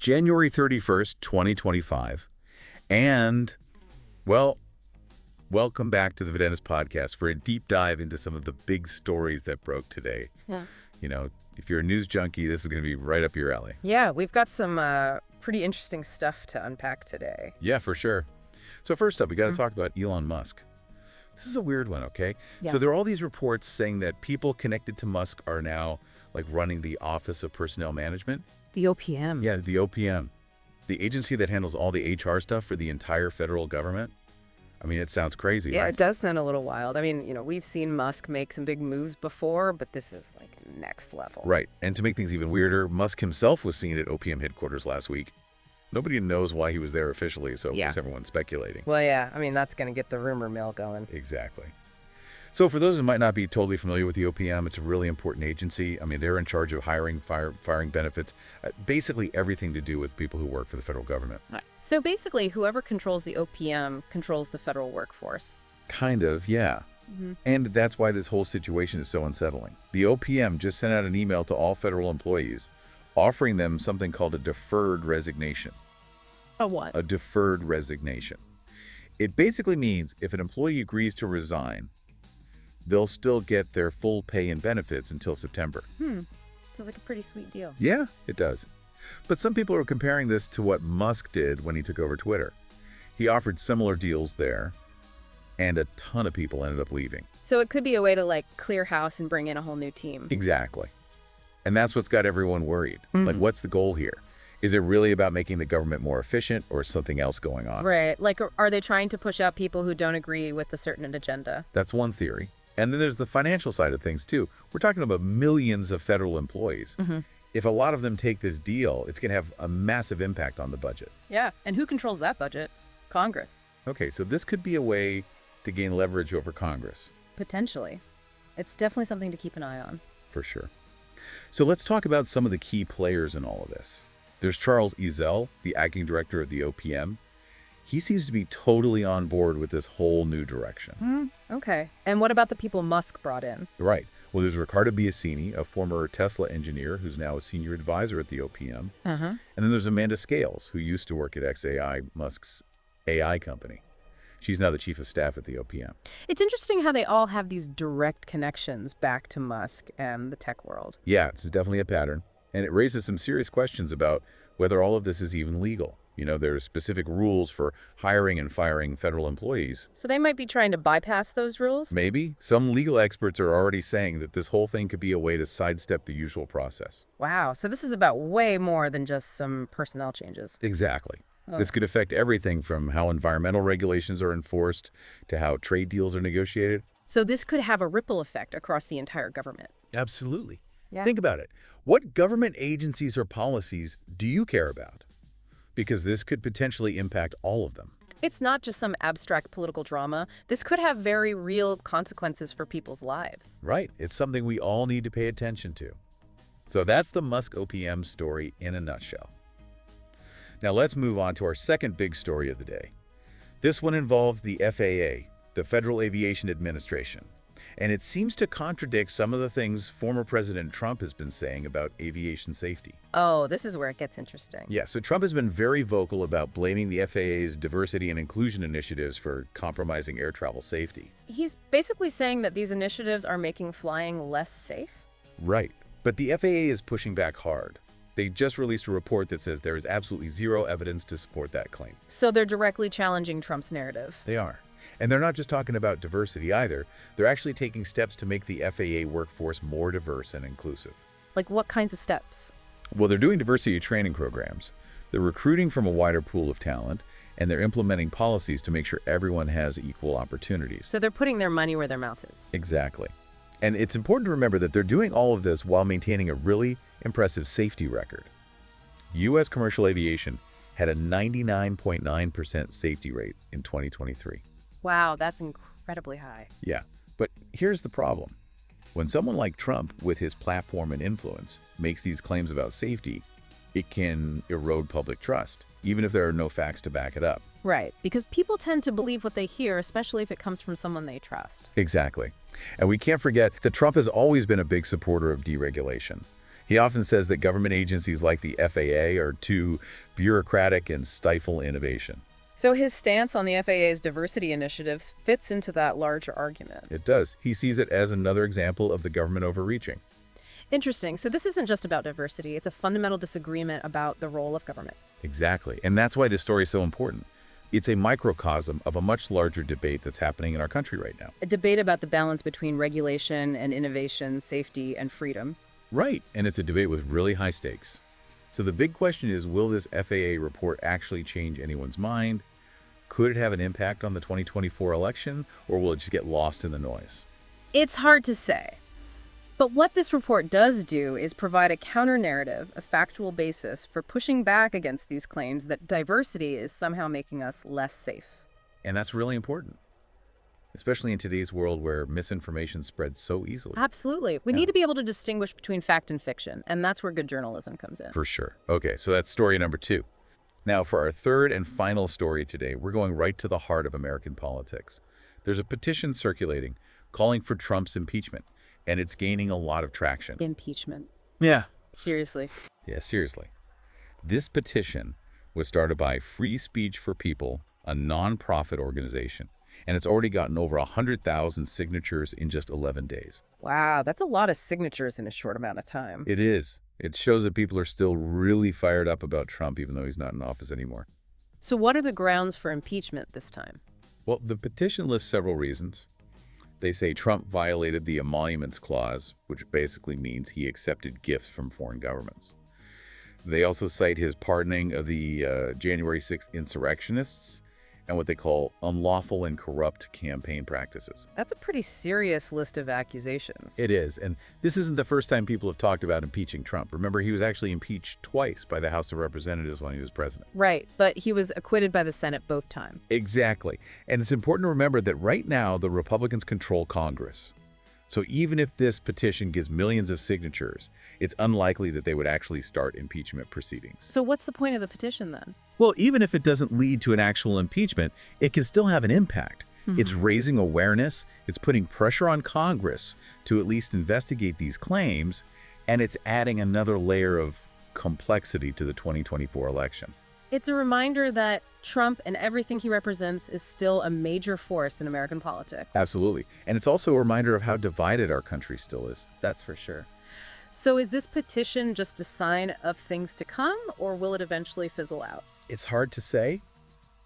January 31st, 2025. And, well, welcome back to the Videntis podcast for a deep dive into some of the big stories that broke today. Yeah. You know, if you're a news junkie, this is going to be right up your alley. Yeah, we've got some pretty interesting stuff to unpack today. Yeah, for sure. So first up, we got to talk about Elon Musk. This is a weird one, okay? Yeah. So there are all these reports saying that people connected to Musk are now like running the Office of Personnel Management. The OPM. Yeah, the OPM. The agency that handles all the HR stuff for the entire federal government. I mean, it sounds crazy, Yeah, right? it does sound a little wild. I mean, we've seen Musk make some big moves before, but this is like next level. Right. And to make things even weirder, Musk himself was seen at OPM headquarters last week. Nobody knows why he was there officially, so Yeah. everyone's speculating. Well, yeah, I mean, that's going to get the rumor mill going. Exactly. So for those who might not be totally familiar with the OPM, it's a really important agency. I mean, they're in charge of hiring, firing benefits, basically everything to do with people who work for the federal government. So basically, whoever controls the OPM controls the federal workforce. Kind of, yeah. And that's why this whole situation is so unsettling. The OPM just sent out an email to all federal employees offering them something called a deferred resignation. A what? A deferred resignation. It basically means if an employee agrees to resign, they'll still get their full pay and benefits until September. Sounds like a pretty sweet deal. Yeah, it does. But some people are comparing this to what Musk did when he took over Twitter. He offered similar deals there, and a ton of people ended up leaving. So it could be a way to like clear house and bring in a whole new team. Exactly. And that's what's got everyone worried. Like, what's the goal here? Is it really about making the government more efficient or something else going on? Right. Like, are they trying to push out people who don't agree with a certain agenda? That's one theory. And then there's the financial side of things, too. We're talking about millions of federal employees. If a lot of them take this deal, it's going to have a massive impact on the budget. Yeah. And who controls that budget? Congress. Okay, so this could be a way to gain leverage over Congress. Potentially. It's definitely something to keep an eye on. For sure. So let's talk about some of the key players in all of this. There's Charles Ezell, the acting director of the OPM. He seems to be totally on board with this whole new direction. Okay. And what about the people Musk brought in? Right. Well, there's Ricardo Biasini, a former Tesla engineer who's now a senior advisor at the OPM. And then there's Amanda Scales, who used to work at XAI, Musk's AI company. She's now the chief of staff at the OPM. It's interesting how they all have these direct connections back to Musk and the tech world. Yeah, it's definitely a pattern. And it raises some serious questions about whether all of this is even legal. There's specific rules for hiring and firing federal employees. So they might be trying to bypass those rules? Maybe. Some legal experts are already saying that this whole thing could be a way to sidestep the usual process. Wow. So this is about way more than just some personnel changes. Exactly. This could affect everything from how environmental regulations are enforced to how trade deals are negotiated. So this could have a ripple effect across the entire government. Absolutely. Yeah. Think about it. What government agencies or policies do you care about? Because this could potentially impact all of them. It's not just some abstract political drama. This could have very real consequences for people's lives. Right. It's something we all need to pay attention to. So that's the Musk OPM story in a nutshell. Now let's move on to our second big story of the day. This one involves the FAA, the Federal Aviation Administration. And it seems to contradict some of the things former President Trump has been saying about aviation safety. Oh, this is where it gets interesting. Yeah, so Trump has been very vocal about blaming the FAA's diversity and inclusion initiatives for compromising air travel safety. He's basically saying that these initiatives are making flying less safe? Right, but the FAA is pushing back hard. They just released a report that says there is absolutely zero evidence to support that claim. So they're directly challenging Trump's narrative. They are. And they're not just talking about diversity either. They're actually taking steps to make the FAA workforce more diverse and inclusive. Like what kinds of steps? Well, they're doing diversity training programs. They're recruiting from a wider pool of talent, and they're implementing policies to make sure everyone has equal opportunities. So they're putting their money where their mouth is. Exactly. And it's important to remember that they're doing all of this while maintaining a really impressive safety record. U.S. commercial aviation had a 99.9% safety rate in 2023. Wow, that's incredibly high. Yeah, but here's the problem. When someone like Trump, with his platform and influence, makes these claims about safety, it can erode public trust, even if there are no facts to back it up. Right, because people tend to believe what they hear, especially if it comes from someone they trust. Exactly. And we can't forget that Trump has always been a big supporter of deregulation. He often says that government agencies like the FAA are too bureaucratic and stifle innovation. So his stance on the FAA's diversity initiatives fits into that larger argument. It does. He sees it as another example of the government overreaching. Interesting. So this isn't just about diversity. It's a fundamental disagreement about the role of government. Exactly. And that's why this story is so important. It's a microcosm of a much larger debate that's happening in our country right now. A debate about the balance between regulation and innovation, safety and freedom. Right. And it's a debate with really high stakes. So the big question is, will this FAA report actually change anyone's mind? Could it have an impact on the 2024 election, or will it just get lost in the noise? It's hard to say. But what this report does do is provide a counter-narrative, a factual basis for pushing back against these claims that diversity is somehow making us less safe. And that's really important, especially in today's world where misinformation spreads so easily. Absolutely. We need to be able to distinguish between fact and fiction, and that's where good journalism comes in. For sure. Okay, so that's story number 2. Now, for our third and final story today, we're going right to the heart of American politics. There's a petition circulating calling for Trump's impeachment, and it's gaining a lot of traction. Impeachment. Yeah. Seriously. Yeah, seriously. This petition was started by Free Speech for People, a nonprofit organization, and it's already gotten over 100,000 signatures in just 11 days. Wow, that's a lot of signatures in a short amount of time. It is. It shows that people are still really fired up about Trump, even though he's not in office anymore. So what are the grounds for impeachment this time? Well, the petition lists several reasons. They say Trump violated the Emoluments Clause, which basically means he accepted gifts from foreign governments. They also cite his pardoning of the January 6th insurrectionists and what they call unlawful and corrupt campaign practices. That's a pretty serious list of accusations. It is, and this isn't the first time people have talked about impeaching Trump. Remember, he was actually impeached twice by the House of Representatives when he was president. Right, but he was acquitted by the Senate both times. Exactly, and it's important to remember that right now the Republicans control Congress. So even if this petition gets millions of signatures, it's unlikely that they would actually start impeachment proceedings. So what's the point of the petition then? Well, even if it doesn't lead to an actual impeachment, it can still have an impact. It's raising awareness, it's putting pressure on Congress to at least investigate these claims, and it's adding another layer of complexity to the 2024 election. It's a reminder that Trump and everything he represents is still a major force in American politics. Absolutely. And it's also a reminder of how divided our country still is. That's for sure. So is this petition just a sign of things to come, or will it eventually fizzle out? It's hard to say,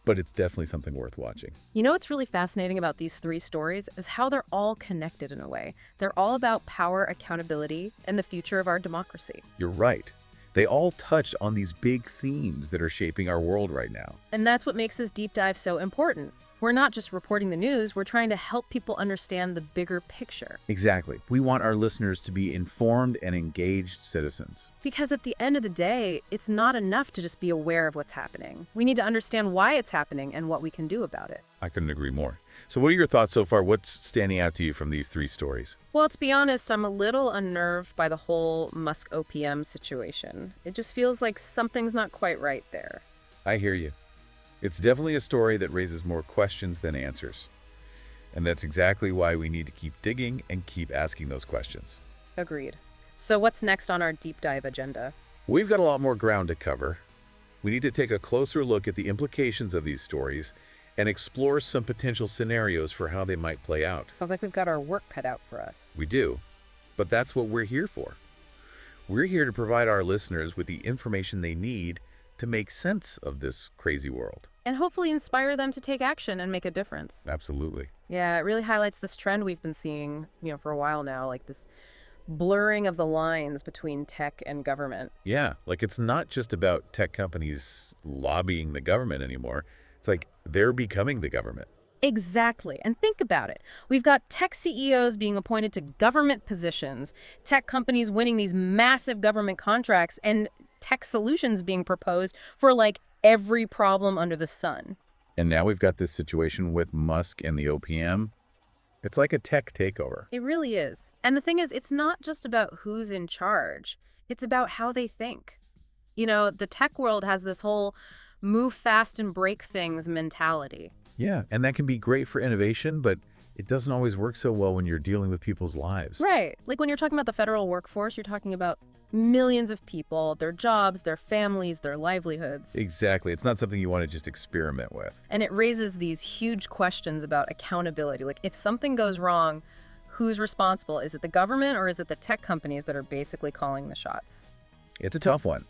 but it's definitely something worth watching. You know what's really fascinating about these three stories is how they're all connected in a way. They're all about power, accountability, and the future of our democracy. You're right. They all touch on these big themes that are shaping our world right now. And that's what makes this deep dive so important. We're not just reporting the news, we're trying to help people understand the bigger picture. Exactly. We want our listeners to be informed and engaged citizens. Because at the end of the day, it's not enough to just be aware of what's happening. We need to understand why it's happening and what we can do about it. I couldn't agree more. So what are your thoughts so far? What's standing out to you from these three stories? Well, to be honest, I'm a little unnerved by the whole Musk OPM situation. It just feels like something's not quite right there. I hear you. It's definitely a story that raises more questions than answers. And that's exactly why we need to keep digging and keep asking those questions. Agreed. So what's next on our deep dive agenda? We've got a lot more ground to cover. We need to take a closer look at the implications of these stories and explore some potential scenarios for how they might play out. Sounds like we've got our work cut out for us. We do, but that's what we're here for. We're here to provide our listeners with the information they need to make sense of this crazy world. And hopefully inspire them to take action and make a difference. Absolutely. Yeah, it really highlights this trend we've been seeing, for a while now, like this blurring of the lines between tech and government. Yeah, like it's not just about tech companies lobbying the government anymore. It's like they're becoming the government. Exactly. And think about it. We've got tech CEOs being appointed to government positions, tech companies winning these massive government contracts, and tech solutions being proposed for like every problem under the sun. And now we've got this situation with Musk and the OPM. It's like a tech takeover. It really is. And the thing is, it's not just about who's in charge. It's about how they think. The tech world has this whole move fast and break things mentality. Yeah, and that can be great for innovation, but it doesn't always work so well when you're dealing with people's lives. Right. Like when you're talking about the federal workforce, you're talking about millions of people, their jobs, their families, their livelihoods. Exactly. It's not something you want to just experiment with. And it raises these huge questions about accountability. Like, if something goes wrong, who's responsible? Is it the government or is it the tech companies that are basically calling the shots? It's a tough one.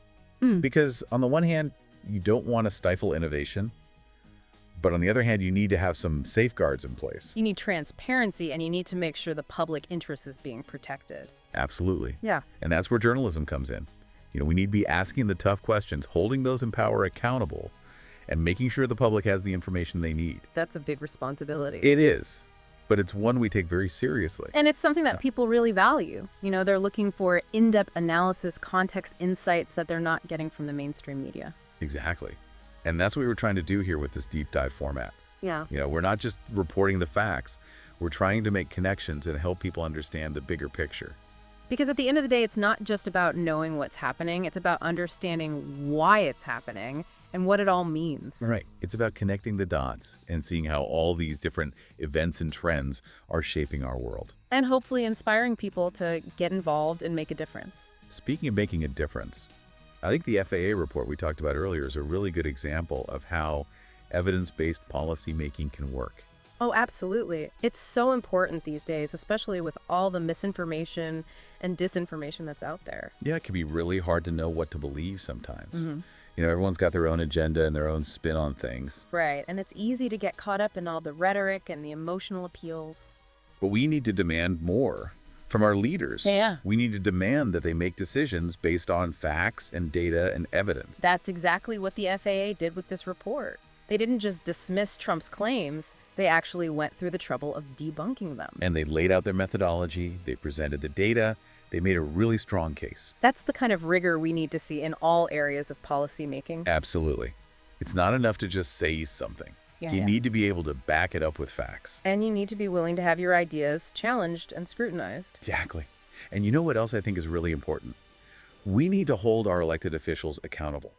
Because on the one hand, you don't want to stifle innovation. But on the other hand, you need to have some safeguards in place. You need transparency, and you need to make sure the public interest is being protected. Absolutely. Yeah. And that's where journalism comes in. We need to be asking the tough questions, holding those in power accountable, and making sure the public has the information they need. That's a big responsibility. It is, but it's one we take very seriously. And it's something that people really value. They're looking for in-depth analysis, context, insights that they're not getting from the mainstream media. Exactly. And that's what we're trying to do here with this deep dive format. Yeah. We're not just reporting the facts. We're trying to make connections and help people understand the bigger picture. Because at the end of the day, it's not just about knowing what's happening. It's about understanding why it's happening and what it all means. Right. It's about connecting the dots and seeing how all these different events and trends are shaping our world. And hopefully inspiring people to get involved and make a difference. Speaking of making a difference, I think the FAA report we talked about earlier is a really good example of how evidence-based policy making can work. Oh, absolutely. It's so important these days, especially with all the misinformation and disinformation that's out there. Yeah, it can be really hard to know what to believe sometimes. Everyone's got their own agenda and their own spin on things. Right. And it's easy to get caught up in all the rhetoric and the emotional appeals. But we need to demand more from our leaders. Yeah. We need to demand that they make decisions based on facts and data and evidence. That's exactly what the FAA did with this report. They didn't just dismiss Trump's claims, they actually went through the trouble of debunking them. And they laid out their methodology, they presented the data, they made a really strong case. That's the kind of rigor we need to see in all areas of policy making. Absolutely. It's not enough to just say something. You need to be able to back it up with facts. And you need to be willing to have your ideas challenged and scrutinized. Exactly. And you know what else I think is really important? We need to hold our elected officials accountable,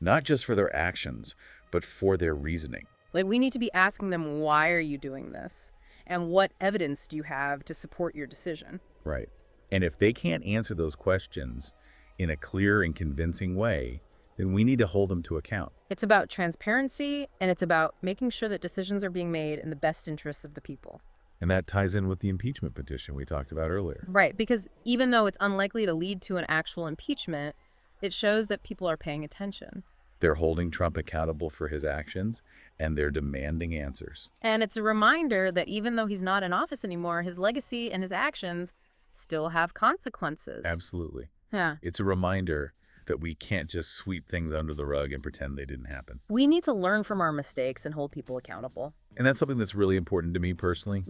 not just for their actions, but for their reasoning. Like, we need to be asking them, why are you doing this? And what evidence do you have to support your decision? Right. And if they can't answer those questions in a clear and convincing way, then we need to hold them to account. It's about transparency, and it's about making sure that decisions are being made in the best interests of the people. And that ties in with the impeachment petition we talked about earlier. Right, because even though it's unlikely to lead to an actual impeachment, it shows that people are paying attention. They're holding Trump accountable for his actions, and they're demanding answers. And it's a reminder that even though he's not in office anymore, his legacy and his actions still have consequences. Absolutely. Yeah. It's a reminder that we can't just sweep things under the rug and pretend they didn't happen. We need to learn from our mistakes and hold people accountable. And that's something that's really important to me personally.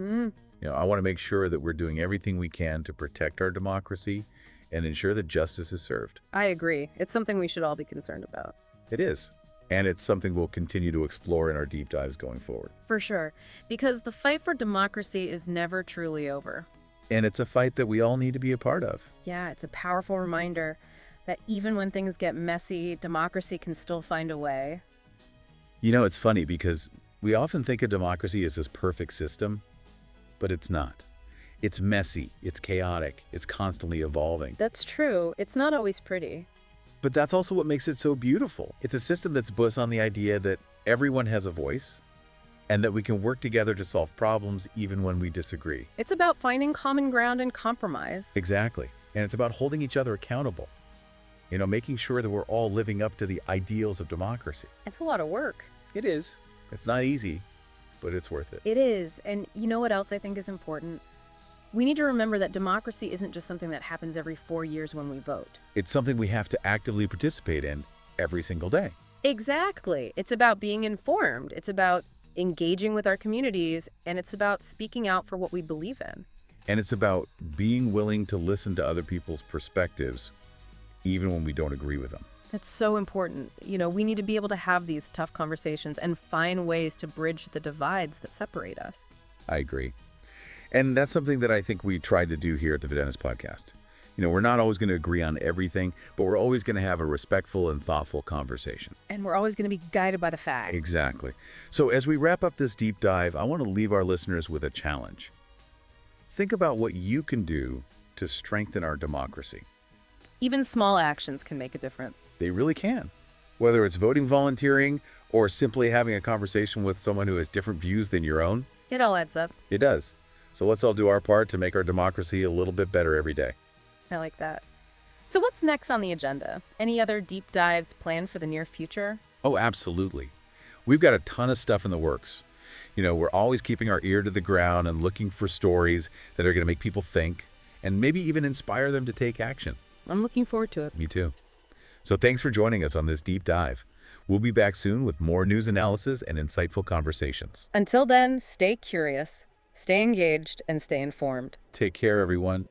I want to make sure that we're doing everything we can to protect our democracy and ensure that justice is served. I agree. It's something we should all be concerned about. It is. And it's something we'll continue to explore in our deep dives going forward. For sure. Because the fight for democracy is never truly over. And it's a fight that we all need to be a part of. Yeah, it's a powerful reminder that even when things get messy, democracy can still find a way. It's funny because we often think of democracy as this perfect system, but it's not. It's messy, it's chaotic, it's constantly evolving. That's true. It's not always pretty. But that's also what makes it so beautiful. It's a system that's built on the idea that everyone has a voice and that we can work together to solve problems even when we disagree. It's about finding common ground and compromise. Exactly. And it's about holding each other accountable. Making sure that we're all living up to the ideals of democracy. It's a lot of work. It is. It's not easy, but it's worth it. It is. And you know what else I think is important? We need to remember that democracy isn't just something that happens every 4 years when we vote. It's something we have to actively participate in every single day. Exactly. It's about being informed. It's about engaging with our communities, and it's about speaking out for what we believe in. And it's about being willing to listen to other people's perspectives, even when we don't agree with them. That's so important. We need to be able to have these tough conversations and find ways to bridge the divides that separate us. I agree. And that's something that I think we try to do here at the Videntis podcast. We're not always going to agree on everything, but we're always going to have a respectful and thoughtful conversation. And we're always going to be guided by the facts. Exactly. So as we wrap up this deep dive, I want to leave our listeners with a challenge. Think about what you can do to strengthen our democracy. Even small actions can make a difference. They really can. Whether it's voting, volunteering, or simply having a conversation with someone who has different views than your own, It all adds up. it does. So let's all do our part to make our democracy a little bit better every day. I like that. So what's next on the agenda? Any other deep dives planned for the near future? Oh, absolutely. We've got a ton of stuff in the works. We're always keeping our ear to the ground and looking for stories that are going to make people think and maybe even inspire them to take action. I'm looking forward to it. Me too. So thanks for joining us on this deep dive. We'll be back soon with more news analysis and insightful conversations. Until then, stay curious, stay engaged, and stay informed. Take care, everyone.